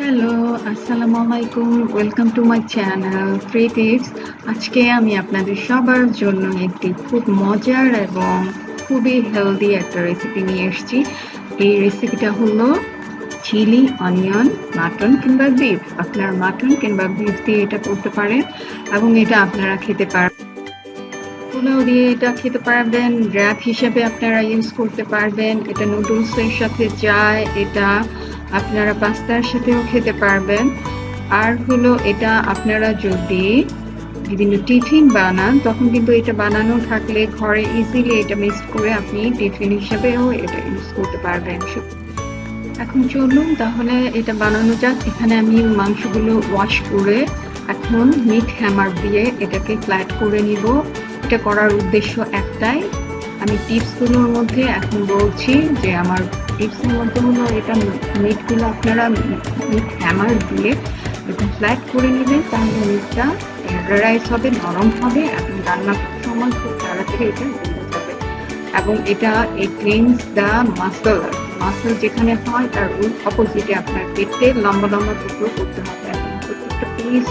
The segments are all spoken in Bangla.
হ্যালো, আসসালামু আলাইকুম। Welcome to my channel free tips. আজকে আমি আপনাদের সবার জন্য একটি খুব মজার এবং খুবই হেলদি একটা রেসিপি নিয়ে এসেছি। এই রেসিপিটা হলো চিলি অনিয়ন মাটন কিংবা বিফ। আপনারা মাটন কিংবা বিফ দিয়ে এটা করতে পারেন এবং এটা আপনারা খেতে পারবেন। পোলাও দিয়ে এটা খেতে পারবেন, র্যাপ হিসেবে আপনারা ইউজ করতে পারবেন। এটা নুডলসের সাথে যায়, এটা আপনারা পাস্তার সাথেও খেতে পারবেন। আর হলো এটা আপনারা যদি বিভিন্ন টিফিন বানান তখন কিন্তু এটা বানানো থাকলে ঘরে ইজিলি এটা মিক্স করে আপনি টিফিন হিসেবেও এটা ইউজ করতে পারবেন। এখন চলুন তাহলে এটা বানানো যাক। এখানে আমি মাংসগুলো ওয়াশ করে এখন মিট হ্যামার দিয়ে এটাকে ফ্ল্যাট করে নিব। এটা করার উদ্দেশ্য একটাই, আমি টিপসগুলোর মধ্যে এখন বলছি যে আমার টিপসের মধ্যে হলো এটা মিটগুলো আপনারা মিট হ্যামার দিয়ে এরকম ফ্ল্যাট করে নেবেন, তাহলে মিটটা রাইস হবে, নরম হবে এবং রান্না করার সময় খুব তাড়াতাড়ি এটা গলে যাবে। এবং এটা এই ক্লিনস দ্য মাসল যেখানে হয় তার অপোজিটে আপনার কেটে লম্বা লম্বা টুকরো করতে হবে এবং প্রত্যেকটা পিস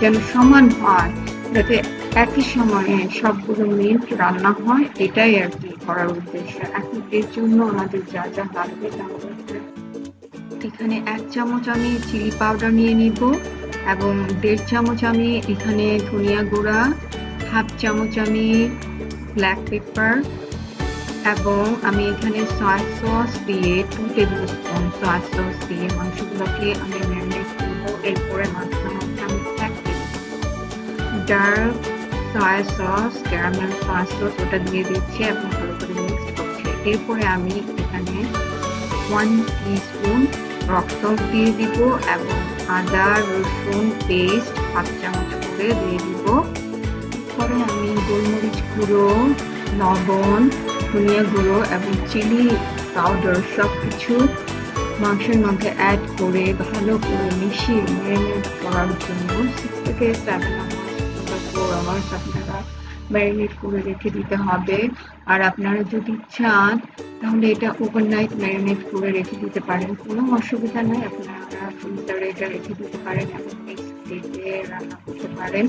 যেন সমান হয়, যাতে একই সময়ে সবগুলো মিট রান্না হয়, এটাই আর কি করার উদ্দেশ্য। এখন এর জন্য আমাদের যা যা লাগবে তাহলে এখানে 1 চামচ আমি চিলি পাউডার নিয়ে নিব এবং 1.5 চামচ আমি এখানে ধনিয়া গুঁড়া, 1/2 চামচ আমি ব্ল্যাক পেপার এবং আমি এখানে সয়া সস দিয়ে 2 টেবিল স্পুন সয়া সস দিয়ে মাংসগুলোকে আমি ম্যারিনেট করব। এরপরে মাংসের মধ্যে আমি dark soya sauce, caramel soya sauce ওটা দিয়ে দিচ্ছি এবং ভালো করে মিক্স করছি। এরপরে আমি এখানে 1 টিস্পুন রক সল্ট দিয়ে দিব এবং আদা রসুন পেস্ট 1/2 চামচ করে দিয়ে দিব। পরে আমি গোলমরিচ গুঁড়ো, লবণ, ধনিয়া গুঁড়ো এবং চিলি পাউডার সবকিছু মাংসের মধ্যে অ্যাড করে ভালো করে মিশিয়ে ম্যারিনেট করার জন্য 6 থেকে 7 আওয়ার্স আপনারা ম্যারিনেট করে রেখে দিতে হবে। আর আপনারা যদি চান তাহলে এটা ওভারনাইট ম্যারিনেট করে রেখে দিতে পারেন, কোনো অসুবিধা নেই। আপনারা ফ্রিজারে এটা রেখে দিতে পারেন এবং নেক্সট ডেতে রান্না করতে পারেন।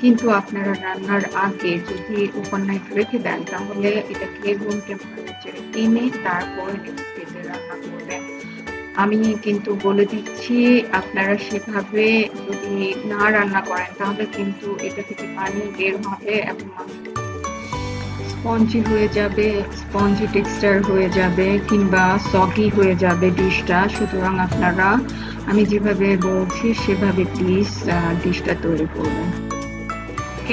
কিন্তু আপনারা রান্নার আগে যদি ওভারনাইট রেখে দেন তাহলে এটাকে রুম টেম্পারেচারে এনে তারপর নেক্সট ডেতে রান্না করবেন। আমি কিন্তু বলে দিচ্ছি, আপনারা সেভাবে যদি না রান্না করেন তাহলে কিন্তু এটা থেকে পানি বের হবে এবং স্পঞ্জি হয়ে যাবে, স্পঞ্জি টেক্সচার হয়ে যাবে কিংবা সগি হয়ে যাবে ডিশটা। সুতরাং আপনারা আমি যেভাবে বলছি সেভাবে প্লিজ ডিশটা তৈরি করবেন।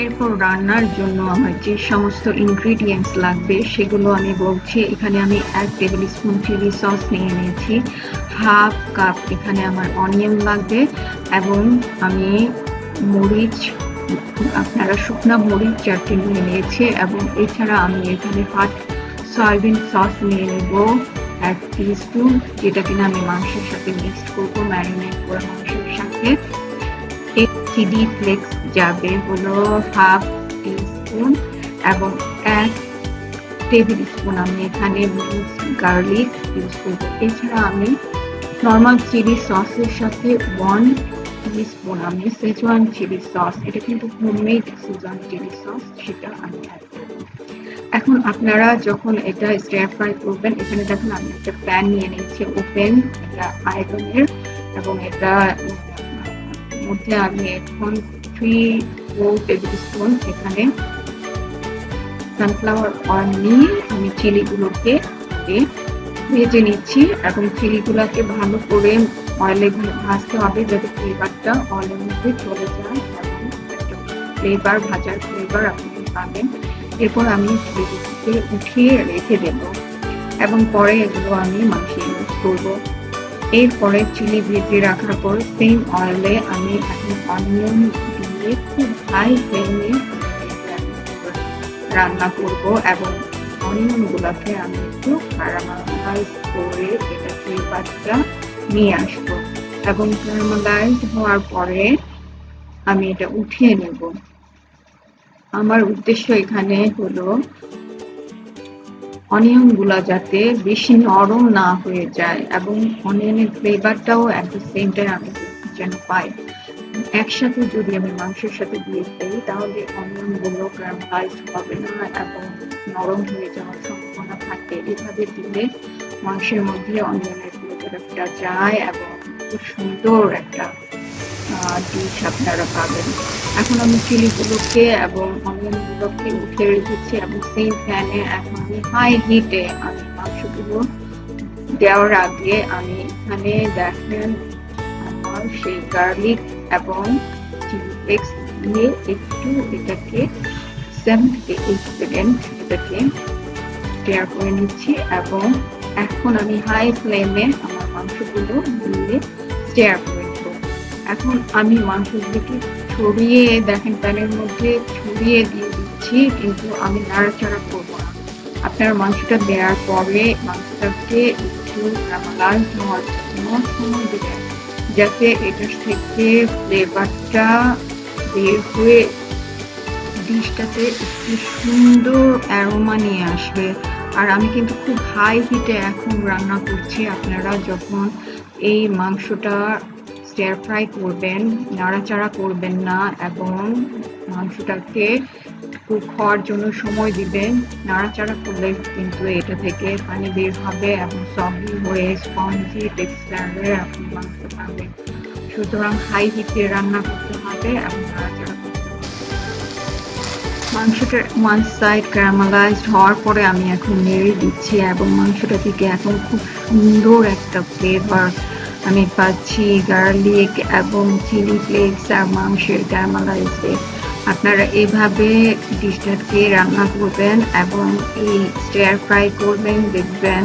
এরপর রান্নার জন্য আমার যে সমস্ত ইনগ্রিডিয়েন্টস লাগবে সেগুলো আমি বলছি। এখানে আমি 1 টেবিল স্পুন চিলি সস নিয়ে নিয়েছি, 1/2 কাপ এখানে আমার অনিয়ন লাগবে এবং আমি মরিচ, আপনারা শুকনা মরিচ 4টে নিয়ে নিয়েছি এবং এছাড়া আমি এখানে হট সয়াবিন সস নিয়ে নেব 1 টিস্পুন, যেটা কিনা আমি মাংসের সাথে মিক্স করবো, ম্যারিনেট করে মাংসের সাথে। চিলি ফ্লেক্স যাবে হলো 1/2 টিস্পুন এবং 1 টেবিল স্পুন আমি এখানে মিক্সড গার্লিক ইউজ করবো। এছাড়া আমি নর্মাল চিলি সসের সাথে 1 টিস্পুন আমি সেজওয়ান চিলি সস, এটা কিন্তু হোমমেড সেজওয়ান চিলি সস, সেটা আমি অ্যাড করবো। এখন আপনারা যখন এটা স্টির ফ্রাই করবেন, এখানে দেখুন আমি একটা প্যান নিয়ে নিয়েছি ওপেন, এটা আয়রনের এবং এটা মধ্যে আমি এখন 3-4 টেবিল স্পুন এখানে সানফ্লাওয়ার অয়েল নিয়ে আমি চিলিগুলোকে ভেজে নিচ্ছি এবং চিলিগুলোকে ভালো করে অয়েলে ভাজতে হবে যাতে ফ্লেভারটা অয়েলের মধ্যে চলে যায় এবং একটা ফ্লেভার, ভাজার ফ্লেভার আপনি পাবেন। এরপর আমি চিলিগুলোকে উঠিয়ে রেখে দেব এবং পরে এগুলো আমি মাংসে ইউজ করবো। এরপরে চিলি ভেজে রাখার পর সেম অয়েলে আমি এখন অনিয়ন দিয়ে খুব হাই ফ্লেমে রান্না করব এবং অনিয়নগুলোকে আমি একটু ক্যারামেলাইজ করে এটা ফ্লেভারটা নিয়ে আসবো এবং ক্যারামেলাইজ হওয়ার পরে আমি এটা উঠিয়ে নেব। আমার উদ্দেশ্য এখানে হলো অনিয়নগুলা যাতে বেশি নরম না হয়ে যায় এবং অনিয়নের ফ্লেভারটাও এট দ্য সেম টাইম আমি যেন পাই। একসাথে যদি আমি মাংসের সাথে দিয়ে দিই তাহলে অনিয়নগুলো ক্যারামেলাইজড হবে না এবং নরম হয়ে যাওয়ার সম্ভাবনা থাকে। এভাবে দিলে মাংসের মধ্যে অনিয়নের ফ্লেভারটা যায় এবং খুব সুন্দর একটা ডিশ আপনারা পাবেন। এখন আমি চিলিগুলোকে এবং অনিয়নগুলোকে উঠে রেখেছি এবং সেম প্যানে এখন আমি হাই হিটে আমি মাংসগুলো দেওয়ার আগে আমি এখানে দেখেন আমার সেই গার্লিক এবং চিলি ফ্লেক্স দিয়ে একটু এটাকে 7 থেকে 8 সেকেন্ড এটাকে স্টিয়ার করে নিচ্ছি এবং এখন আমি হাই ফ্লেমে আমার মাংসগুলো দিয়ে স্টিয়ার করে নেব। এখন আমি মাংসগুলোকে ছড়িয়ে দেখেন প্যানের মধ্যে ছড়িয়ে দিয়ে দিচ্ছি, কিন্তু আমি নাড়াচাড়া করবো না। আপনার মাংসটা দেওয়ার পরে মাংসটাকে একটু ক্যারামেলাইজ হওয়ার জন্য সময় দেবেন, যাতে এটার থেকে ফ্লেভারটা বের হয়ে ডিশটাতে একটু সুন্দর অ্যারোমা নিয়ে আসবে। আর আমি কিন্তু খুব হাই হিটে এখন রান্না করছি। আপনারা যখন এই মাংসটা স্টিয়ার ফ্রাই করবেন নাড়াচাড়া করবেন না এবং মাংসটাকে কুক হওয়ার জন্য সময় দিবেন। নাড়াচাড়া করলে কিন্তু এটা থেকে পানি বের হবে এবং সফট হয়ে স্পঞ্জি টেক্সচারে আপনি মাংস পাবেন। সুতরাং হাই হিটে রান্না করতে হবে এবং নাড়াচাড়া করতে হবে। মাংসটা ওয়ান সাইড ক্যারামেলাইজড হওয়ার পরে আমি এখন নেড়ে দিচ্ছি এবং মাংসটা থেকে এখন খুব সুন্দর একটা ফ্লেভার আমি পাচ্ছি গার্লিক এবং চিলি ফ্লেক্স আর মাংসের ক্যারামেলাইজে। আপনারা এভাবে ডিশটাকে রান্না করবেন এবং এই স্টিয়ার ফ্রাই করবেন, দেখবেন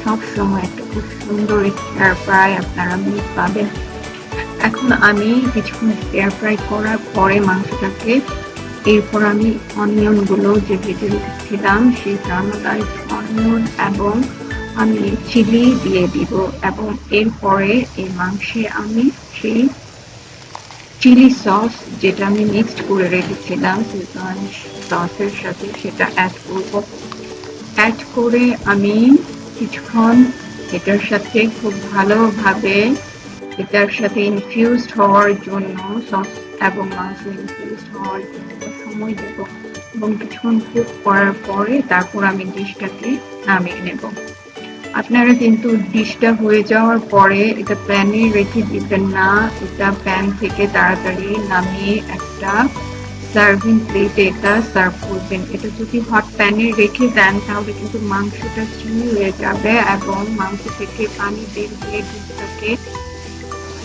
সব সময় একটা খুব সুন্দর স্টিয়ার ফ্রাই আপনারা পাবেন। এখন আমি কিছুক্ষণ স্টিয়ার ফ্রাই করার পরে মাংসটাকে এরপর আমি অনিয়নগুলো যে ভেজে রেখেছিলাম সেই ক্যারামেলাইজড অনিয়ন এবং আমি চিলি দিয়ে দিব এবং এরপরে এই মাংসে আমি সেই চিলি সস যেটা আমি মিক্সড করে রেখেছিলাম সসের সাথে সেটা অ্যাড করব। অ্যাড করে আমি কিছুক্ষণ এটার সাথে খুব ভালোভাবে এটার সাথে ইনফিউজড হওয়ার জন্য সস এবং মাংস ইনফিউজড হওয়ার জন্য সময় দেব এবং কিছুক্ষণ কুক করার পরে তারপর আমি ডিশটাকে নামিয়ে নেব। আপনারা কিন্তু ডিশটা হয়ে যাওয়ার পরে এটা প্যানে রেখে দিবেন না, এটা প্যান থেকে তাড়াতাড়ি নামিয়ে একটা সার্ভিং প্লেটে এটা সার্ভ করবেন। এটা যদি হট প্যানে রেখে দেন তাহলে কিন্তু মাংসটা চিনি হয়ে যাবে এবং মাংস থেকে পানি বের হয়ে ডিশটাকে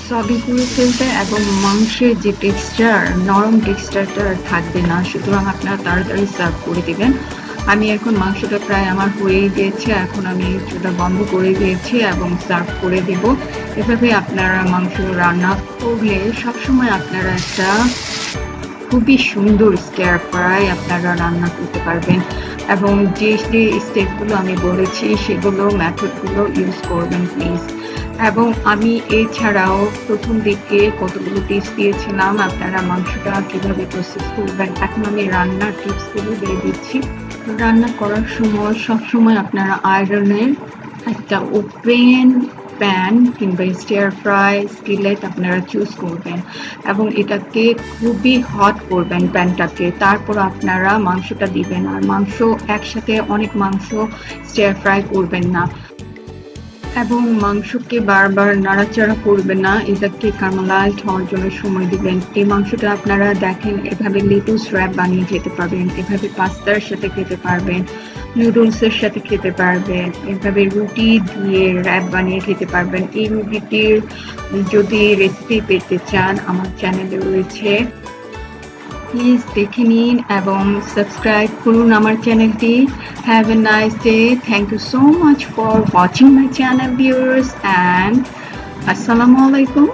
সবই করে ফেলবে এবং মাংসের যে টেক্সচার নরম টেক্সচারটা থাকবে না। সুতরাং আপনারা তাড়াতাড়ি সার্ভ করে দিবেন। আমি এখন মাংসটা প্রায় আমার হয়ে গিয়েছে, এখন আমি চুলা বন্ধ করে দিয়েছি এবং সার্ভ করে দেব। এভাবে আপনারা মাংস রান্না করলে সবসময় আপনারা একটা খুবই সুন্দর স্টিয়ার ফ্রাই আপনারা রান্না করতে পারবেন এবং যে স্টেপগুলো আমি বলেছি সেগুলো মেথডগুলো ইউজ করবেন প্লিজ। এবং আমি এছাড়াও প্রথম দিকে কতগুলো টিপস দিয়েছিলাম আপনারা মাংসটা কিভাবে প্রসেস করবেন, এখন আমি রান্নার টিপসগুলো দিয়ে দিচ্ছি। রান্না করার সময় সবসময় আপনারা আয়রনের একটা ওপেন প্যান কিংবা স্টিয়ার ফ্রাই স্কিলেট আপনারা চুজ করবেন এবং এটাকে খুবই হট করবেন প্যানটাকে, তারপর আপনারা মাংসটা দিবেন। আর মাংস একসাথে অনেক মাংস স্টিয়ার ফ্রাই করবেন না এবং মাংসকে বারবার নাড়াচাড়া করবেন না, এটাকে ক্যারামেলাইজড হওয়ার জন্য সময় দিবেন। এই মাংসটা আপনারা দেখেন এভাবে লেটুস র্যাপ বানিয়ে খেতে পারবেন, এভাবে পাস্তার সাথে খেতে পারবেন, নুডলসের সাথে খেতে পারবেন, এভাবে রুটি দিয়ে র্যাপ বানিয়ে খেতে পারবেন। এই রুটিটির যদি রেসিপি পেতে চান আমার চ্যানেলে রয়েছে, প্লিজ দেখে নিন এবং সাবস্ক্রাইব করুন আমার চ্যানেলটি। Have a nice day. Thank you so much for watching my channel viewers and আসসালামু আলাইকুম।